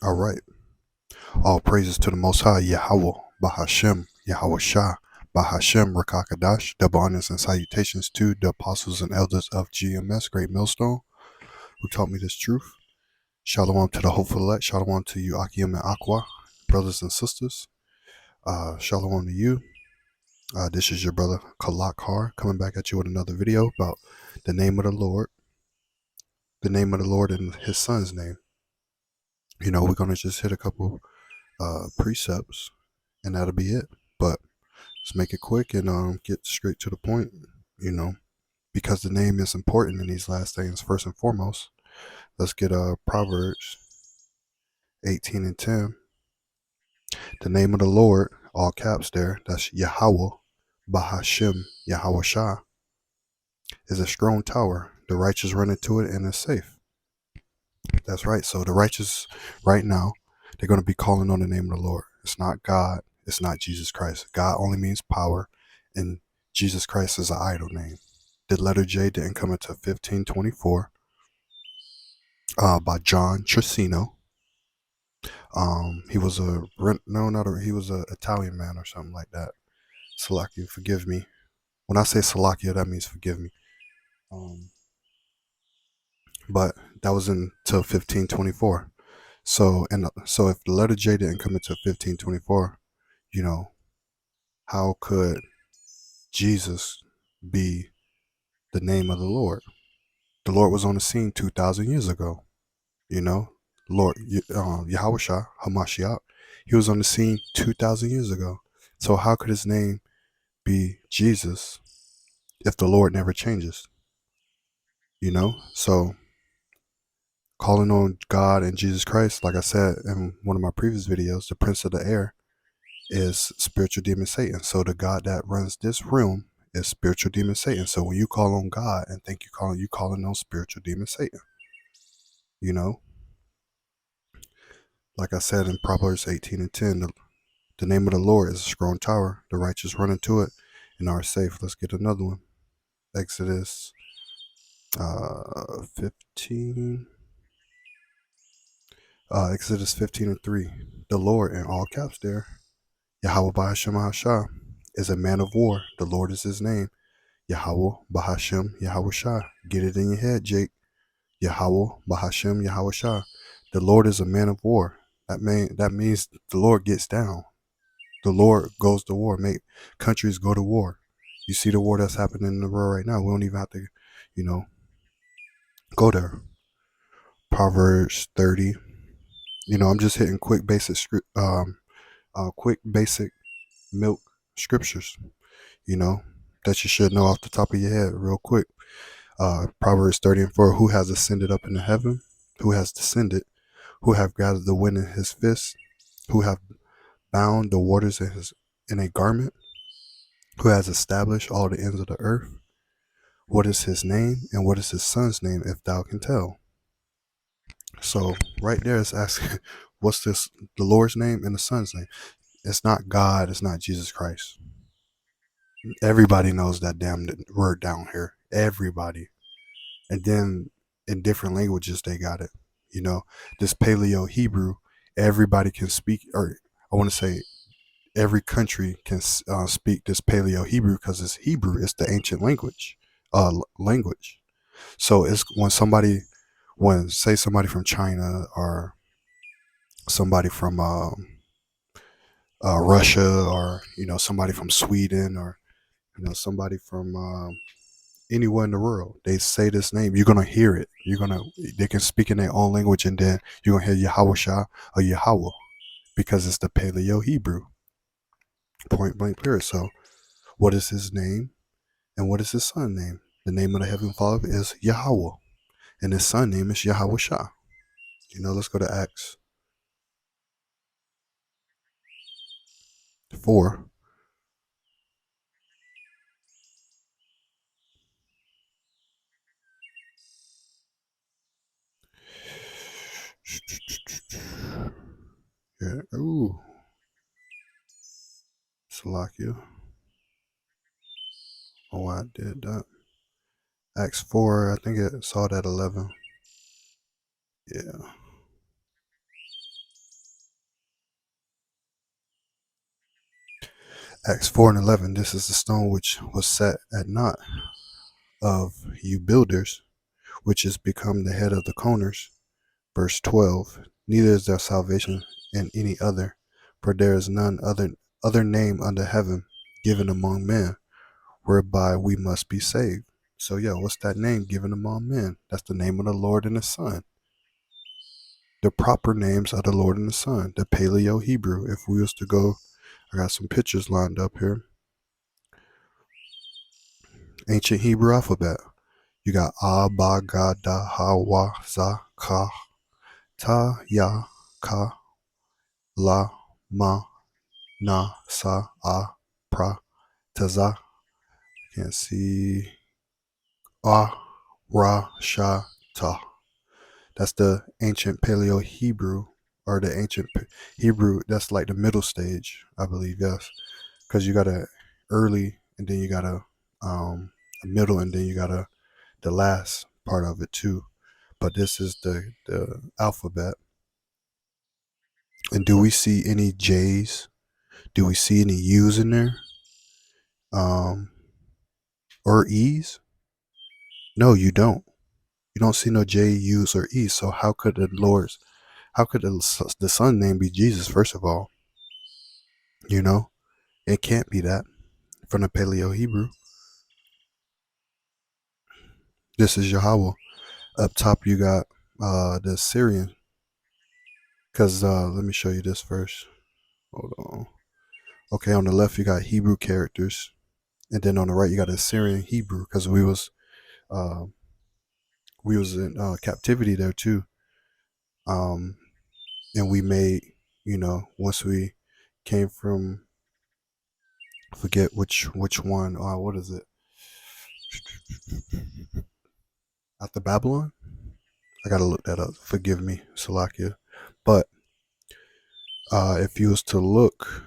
All right. All praises to the Most High, Yahweh, Bahashem, Yahweh Shah, Bahashem, Rakakadash. Double honors and salutations to the apostles and elders of GMS, Great Millstone, who taught me this truth. Shalom to the hopeful elect. Shalom to you, Akim and Aqua, brothers and sisters. Shalom to you. This is your brother, Kalak Har, coming back at you with another video about the name of the Lord and his son's name. We're going to just hit a couple precepts, and that'll be it. But let's make it quick and get straight to the point, because the name is important in these last days. First and foremost, let's get Proverbs 18 and 10. The name of the Lord, all caps there, that's Yahweh, Bahashem, Yahweh Shah, is a strong tower. The righteous run into it and is safe. That's right. So the righteous right now, they're going to be calling on the name of the Lord. It's not God. It's not Jesus Christ. God only means power, and Jesus Christ is an idol name. The letter J didn't come until 1524 by John Trissino. He was he was an Italian man or something like that. Salakia, forgive me. When I say Salakia, that means forgive me. But that was until 1524. So if the letter J didn't come until 1524, how could Jesus be the name of the Lord? The Lord was on the scene 2,000 years ago. Lord Yahweh Shah, Hamashiach, he was on the scene 2,000 years ago. So how could his name be Jesus if the Lord never changes? So calling on God and Jesus Christ, like I said in one of my previous videos, the prince of the air is spiritual demon Satan. So the God that runs this realm is spiritual demon Satan. So when you call on God and think you calling on spiritual demon Satan, like I said in Proverbs 18 and 10, the name of the Lord is a strong tower. The righteous run into it and are safe. Let's get another one. Exodus 15. Exodus 15 and 3. The Lord, in all caps there, Yahweh Bahashem Hashah, is a man of war. The Lord is his name. Yahweh Bahashem Yahweh Shah. Get it in your head, Jake. Yahweh Bahashem Yahweh Shah. The Lord is a man of war. That means the Lord gets down. The Lord goes to war. Make countries go to war. You see the war that's happening in the world right now. We don't even have to, go there. Proverbs 30. I'm just hitting quick basic milk scriptures, that you should know off the top of your head real quick. Proverbs 30 and 4. Who has ascended up into heaven? Who has descended? Who have gathered the wind in his fist? Who have bound the waters in a garment? Who has established all the ends of the earth? What is his name, and what is his son's name, if thou can tell? So right there is asking, what's the Lord's name and the son's name? It's not God. It's not Jesus Christ. Everybody knows that damn word down here. Everybody. And then in different languages, they got it. This Paleo Hebrew, everybody can speak, or I want to say every country can speak this Paleo Hebrew because it's Hebrew. It's the ancient language. So it's say somebody from China or somebody from Russia, or somebody from Sweden, or somebody from anywhere in the world, they say this name, you're gonna hear it. They can speak in their own language, and then you're gonna hear Yahweh Shah or Yahweh, because it's the Paleo Hebrew. Point blank period. So what is his name, and what is his son's name? The name of the Heavenly Father is Yahweh, and his son name is Yahweh Shah. Let's go to Acts 4. Yeah. Ooh. Salakia. Oh, I did that. Acts 4, I think it saw that 11. Yeah. Acts 4:11. This is the stone which was set at naught of you builders, which is become the head of the corners. Verse 12. Neither is there salvation in any other, for there is none other name under heaven given among men, whereby we must be saved. So yeah, what's that name given among men? That's the name of the Lord and the Son. The proper names of the Lord and the Son, the Paleo Hebrew. If we was to go, I got some pictures lined up here. Ancient Hebrew alphabet. You got A, Ba, Ga, Da, Ha, Wa, Za, Ka, Ta, Ya, Ka, La, Ma, Na, Sa, A, Pra, Taza. Can't see. A, Ra, Sha, Ta. That's the ancient Paleo Hebrew, or the ancient Hebrew. That's like the middle stage, I believe. Yes, because you got a early, and then you got a middle, and then you got the last part of it too. But this is the alphabet. And do we see any J's? Do we see any U's in there? Or E's? No, you don't. You don't see no J, U's, or E's. So how could the Son name be Jesus? First of all, you know, it can't be that from the Paleo Hebrew. This is Yahweh. Up top, you got the Syrian. Because let me show you this first. Hold on. Okay, on the left you got Hebrew characters, and then on the right you got Assyrian Hebrew, because uh, we was in captivity there too, um, and we made, once we came from, I forget which one. What is it? After Babylon. I gotta look that up. Forgive me, Salakia. But if you was to look,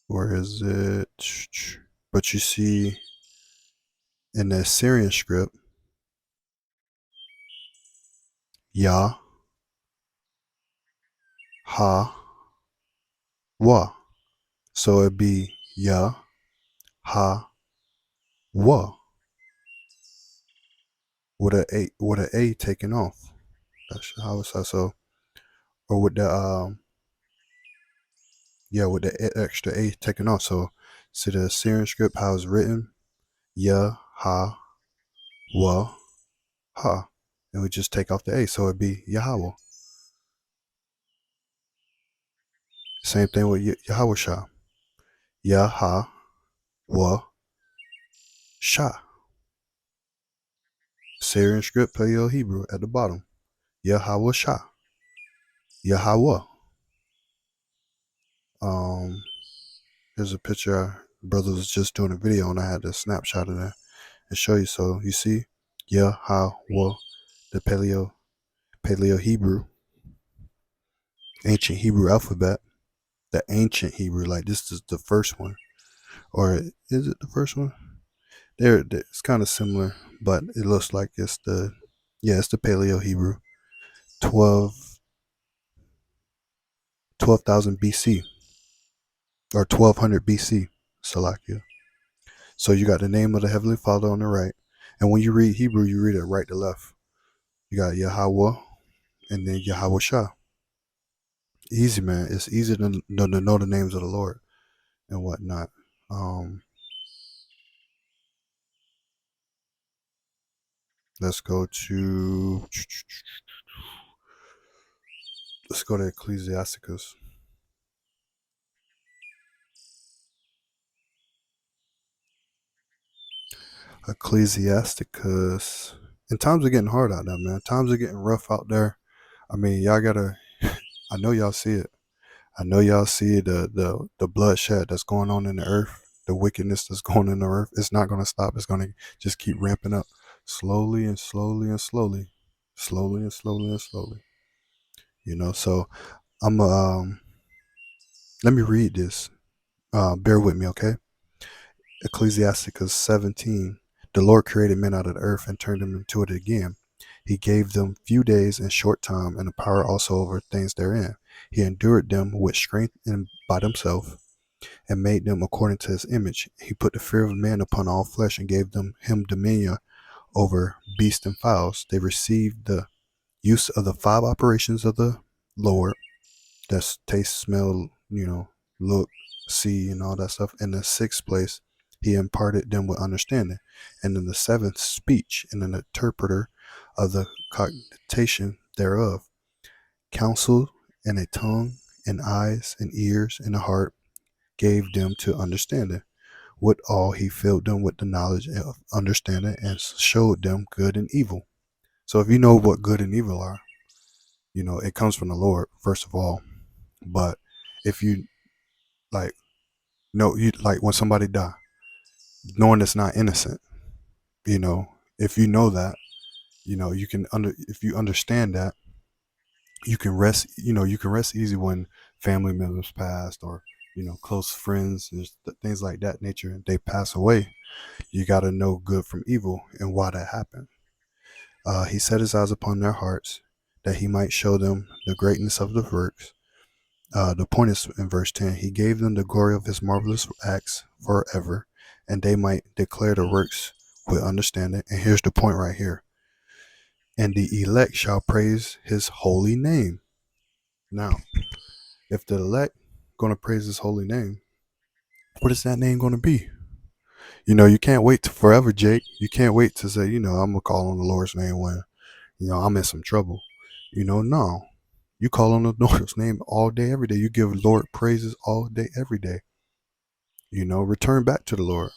where is it? But you see in the Assyrian script, Yah, Ha, Wa. So it'd be Yah, Ha, Wa, with a A taken off. That's how it's so. Or with the with the extra A taken off. So see the Assyrian script how it's written, Yah, Ha, Wa, Ha, and we just take off the A, so it'd be Yahweh. Same thing with Yahweh Shah. Yah, Ha, Wa, Shah. Syrian script, Paleo Hebrew at the bottom. Yahweh Shah. Yahweh. Here's a picture. Brother was just doing a video and I had a snapshot of that and show you. So you see, Yahweh, the Paleo Hebrew, ancient Hebrew alphabet, the ancient Hebrew. Like this is the first one, or is it the first one? It's kind of similar, but it looks like it's the Paleo Hebrew, 12,000 BC or 1200 BC, Salakia. So you got the name of the Heavenly Father on the right, and when you read Hebrew, you read it right to left. You got Yahweh and then Yahweh Shah. Easy, man. It's easy to know the names of the Lord and whatnot. Let's go to Ecclesiasticus. Ecclesiasticus. And times are getting hard out there, man. Times are getting rough out there. I mean, y'all gotta. I know y'all see it. I know y'all see the bloodshed that's going on in the earth, the wickedness that's going on in the earth. It's not gonna stop. It's gonna just keep ramping up, slowly and slowly and slowly, slowly and slowly and slowly. So I'm let me read this. Bear with me, okay? Ecclesiasticus 17. The Lord created men out of the earth and turned them into it again. He gave them few days and short time, and the power also over things therein. He endured them with strength and by himself, and made them according to his image. He put the fear of man upon all flesh, and gave him dominion over beasts and fowls. They received the use of the five operations of the Lord. That's taste, smell, look, see, and all that stuff. In the sixth place, he imparted them with understanding. And in the seventh, speech, and an interpreter of the cognition thereof. Counsel, and a tongue, and eyes, and ears, and a heart gave them to understanding. With all, he filled them with the knowledge of understanding, and showed them good and evil. So if you know what good and evil are, it comes from the Lord, first of all. But if you like you like when somebody die, knowing it's not innocent, if you know that, you can if you understand that, you can rest, you can rest easy when family members passed, or close friends and things like that nature, they pass away. You got to know good from evil and why that happened. He set his eyes upon their hearts, that he might show them the greatness of the works. The point is in verse 10. He gave them the glory of his marvelous acts forever, and they might declare the works with understanding. And here's the point right here. And the elect shall praise his holy name. Now, if the elect going to praise his holy name, what is that name going to be? You can't wait to forever, Jake. You can't wait to say, I'm going to call on the Lord's name when, I'm in some trouble. No. You call on the Lord's name all day, every day. You give Lord praises all day, every day. Return back to the Lord.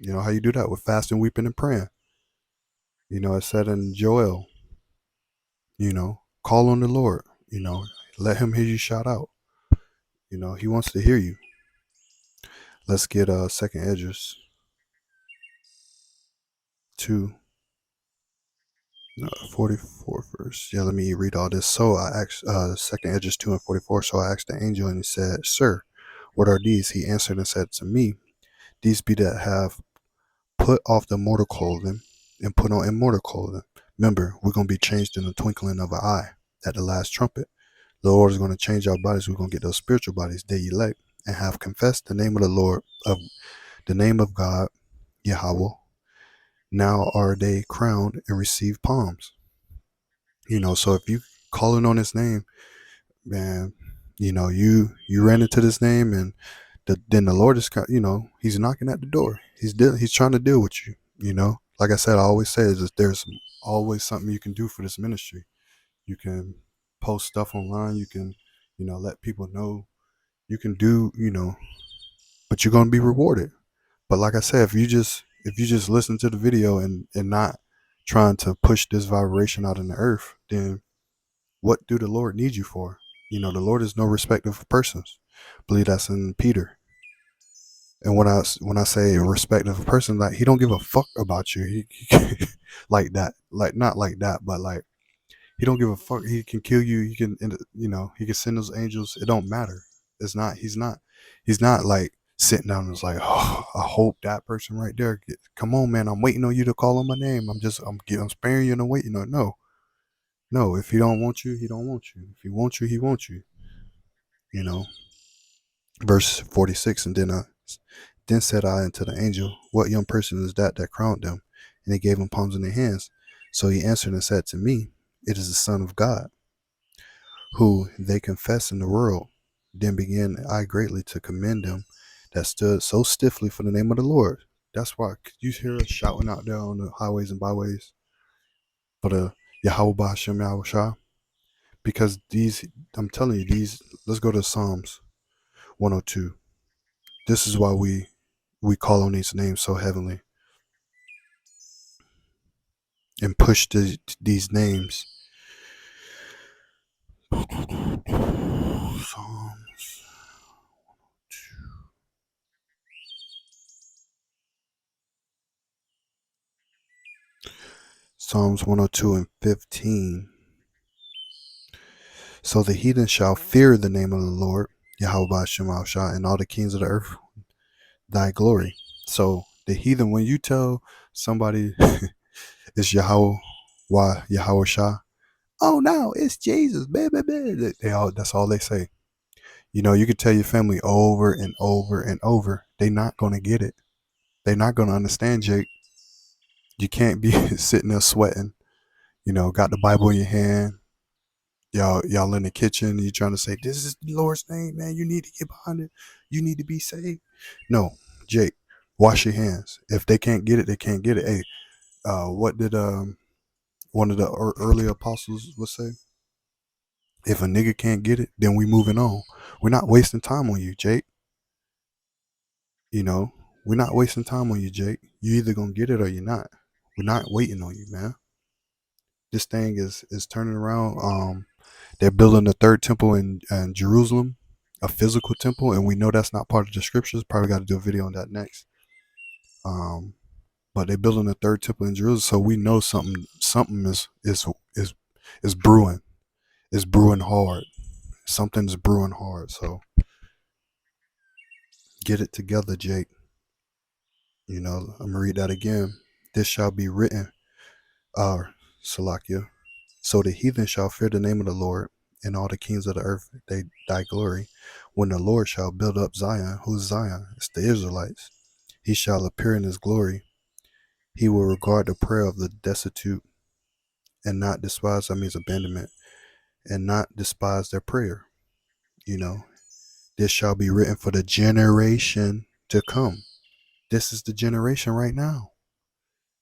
How you do that? With fasting, weeping, and praying. It said in Joel, call on the Lord. Let him hear you shout out. He wants to hear you. Let's get second Esdras 2, 44 verse. Yeah, let me read all this. So I asked, second Esdras 2 and 44. So I asked the angel, and he said, Sir, what are these? He answered and said to me, These be that have put off the mortal clothing and put on immortal clothing. Remember, we're going to be changed in the twinkling of an eye at the last trumpet. The Lord is going to change our bodies. We're going to get those spiritual bodies, they elect, and have confessed the name of the Lord, of the name of God, Yahweh. Now are they crowned and receive palms. So if you calling on his name, man, you ran into this name, and then the Lord is, he's knocking at the door. He's trying to deal with you. Like I said, I always say is that there's always something you can do for this ministry. You can post stuff online. You can, let people know. You can do, but you're gonna be rewarded. But like I said, if you just listen to the video and not trying to push this vibration out in the earth, then what do the Lord need you for? The Lord is no respecter of persons. I believe that's in Peter. And when I say respect of a person, like, he don't give a fuck about you. He like that, like, not like that, but like, he don't give a fuck. He can kill you. He can, he can send those angels. It don't matter. It's not. He's not like sitting down and is like, oh, I hope that person right there. Come on, man. I'm waiting on you to call on my name. I'm sparing you and I'm waiting on. No. If he don't want you, he don't want you. If he wants you, he wants you. Verse 46. And then said I unto the angel, What young person is that crowned them? And he gave them palms in their hands. So he answered and said to me, It is the Son of God, who they confess in the world. Then began I greatly to commend them that stood so stiffly for the name of the Lord. That's why you hear us shouting out there on the highways and byways for the Yahweh Ba'Shem Yahweh Shah. Because I'm telling you, let's go to Psalms 102. This is why we call on these names so heavenly and push these names. Psalms 102 and 15. So the heathen shall fear the name of the Lord, Yahweh Ba'Shem Shah, and all the kings of the earth thy glory. So the heathen, when you tell somebody it's Yahweh Shah, Oh no, it's Jesus. Blah, blah, blah. That's all they say. You could tell your family over and over and over. They're not gonna get it. They're not gonna understand, Jake. You can't be sitting there sweating. Got the Bible in your hand. Y'all in the kitchen. You trying to say, "This is the Lord's name, man. You need to get behind it. You need to be saved." No, Jake. Wash your hands. If they can't get it, they can't get it. Hey, what did one of the early apostles would say? If a nigga can't get it, then we moving on. We're not wasting time on you, Jake. You know, we're not wasting time on you, Jake. You either gonna get it or you're not. We're not waiting on you, man. This thing is turning around. They're building a third temple in Jerusalem, a physical temple, and we know that's not part of the scriptures. Probably got to do a video on that next. But they're building a third temple in Jerusalem, so we know something is brewing. It's brewing hard. Something's brewing hard. So get it together, Jake. I'm gonna read that again. This shall be written, Salakia. So the heathen shall fear the name of the Lord, and all the kings of the earth they thy glory. When the Lord shall build up Zion, who's Zion? It's the Israelites. He shall appear in his glory. He will regard the prayer of the destitute and not despise, that means abandonment, and not despise their prayer. This shall be written for the generation to come. This is the generation right now.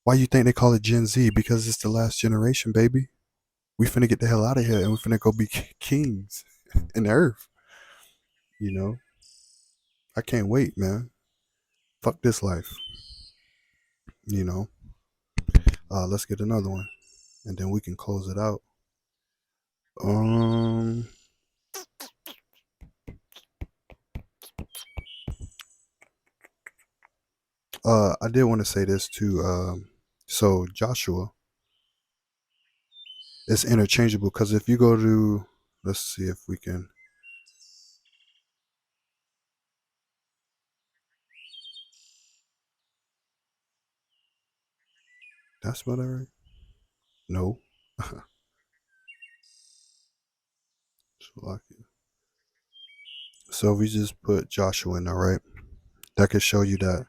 Why you think they call it Gen Z? Because it's the last generation, baby. We finna get the hell out of here and we finna go be kings in the earth. I can't wait, man. Fuck this life. You know. Let's get another one, and then we can close it out. Um. I did want to say this too. So Joshua is interchangeable because if you go to, let's see if we can. That's about it, right? No. So if we just put Joshua in there, right? That could show you that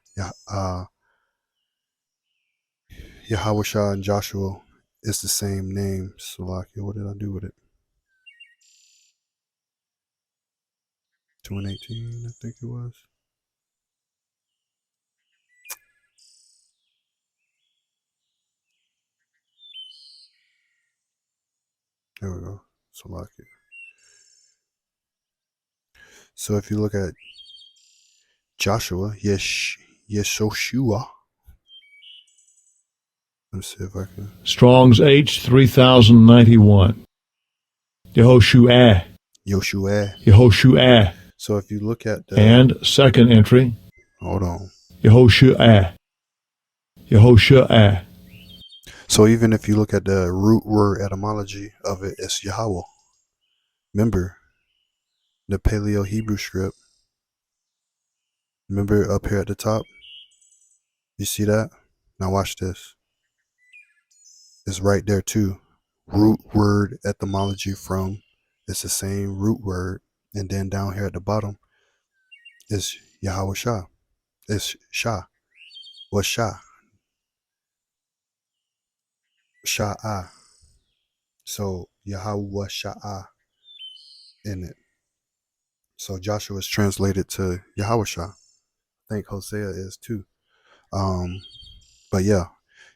Yahweh and Joshua is the same name. Salakia, what did I do with it? 2 and 18, I think it was. There we go. Salakia. So if you look at Joshua, Yeshoshua. Let me see if I can. Strong's H 3091. Yehoshua. Yoshua. So if you look at the. And second entry. Hold on. Yehoshua. So even if you look at the root word etymology of it, it's Yahweh. Remember the Paleo Hebrew script. Remember up here at the top? You see that? Now watch this. It's right there too. Root word etymology from. It's the same root word. And then down here at the bottom is Yahweh Shah. It's Shah. What's Shah? Sha'ah. So Yahweh Sha'ah in it. So Joshua is translated to Yahweh Shah. I think Hosea is too. But yeah,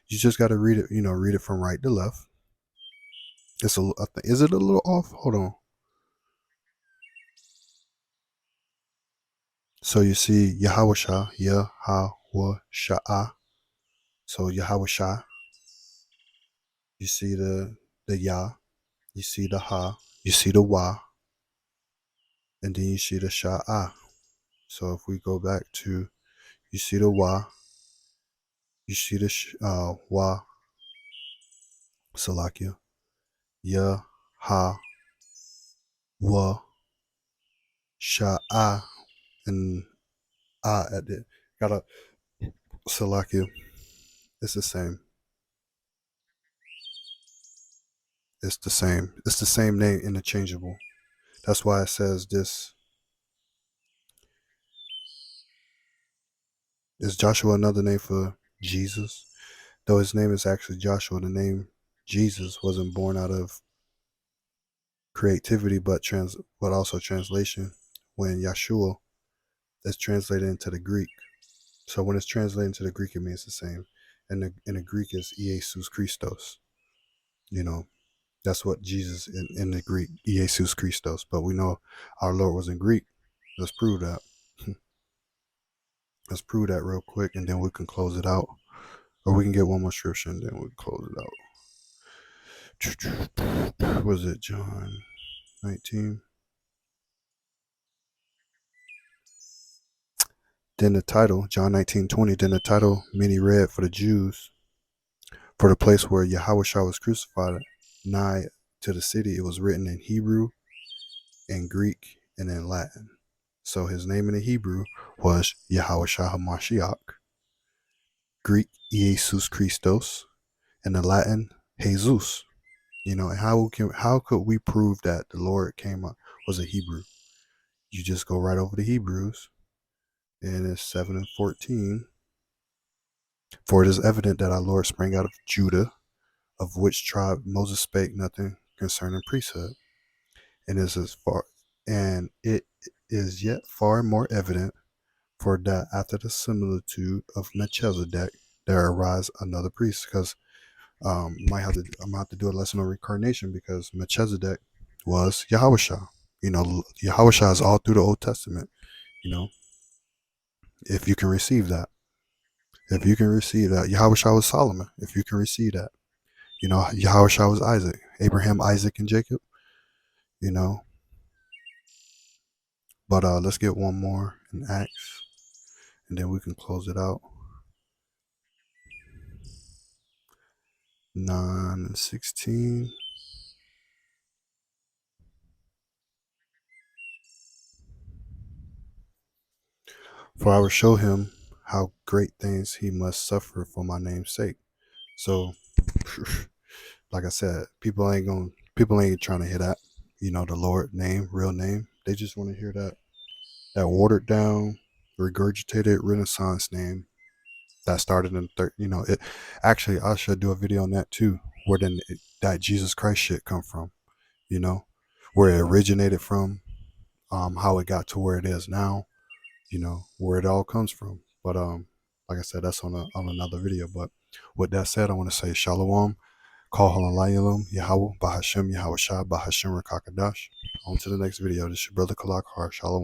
you just got to read it. Read it from right to left. Is it a little off? Hold on. So you see Yahweh Shah, Yahweh Sha'ah. So Yahweh Shah. You see the Yah. You see the Ha. You see the Wa. And then you see the Sha'ah. So if we go back to, you see the Wa. You see the Wa. Salakia. Yah, Ha, Wa, Sha'ah, and at the. Gotta, Salakia. It's the same. It's the same. It's the same name, interchangeable. That's why it says this. Is Joshua another name for Jesus? Though his name is actually Joshua, the name Jesus wasn't born out of creativity, but also translation. When Yahshua is translated into the Greek, so when it's translated into the Greek, it means the same, and in the Greek is Jesus Christos. You know, that's what Jesus in the Greek, Jesus Christos. But we know our Lord was in Greek. Let's prove that. Let's prove that real quick, and then we can close it out, or we can get one more scripture, and then we can close it out. Was it John 19? Then the title, John 19:20. Then the title many read for the Jews, for the place where Yahushua was crucified, nigh to the city. It was written in Hebrew, in Greek, and in Latin. So his name in the Hebrew was Yahushua HaMashiach, Greek Jesus Christos, and the Latin Jesus. And how could we prove that the Lord came up was a Hebrew? You just go right over to Hebrews, and it's 7:14. For it is evident that our Lord sprang out of Judah, of which tribe Moses spake nothing concerning priesthood, and it is yet far more evident, for that after the similitude of Melchizedek there arise another priest. Because I'm gonna have to do a lesson on reincarnation, because Melchizedek was Yahusha. Yahusha is all through the Old Testament. You know, if you can receive that, Yahusha was Solomon. If you can receive that, Yahusha was Isaac, Abraham, Isaac, and Jacob. You know, but let's get one more in Acts, and then we can close it out. 9:16. For I will show him how great things he must suffer for my name's sake. So, like I said, people ain't trying to hear that. The Lord name, real name. They just want to hear that watered down, regurgitated Renaissance name that started in the third. It actually, I should do a video on that too. Where then that Jesus Christ shit come from? Where it originated from, how it got to where it is now. Where it all comes from. But like I said, that's on another video. But with that said, I want to say Shalom, Kol Halalayalum, Yahweh, Bahashem, Yahweh Shah, Bahashem Rakakadash. On to the next video. This is your brother Kalakar. Shalom.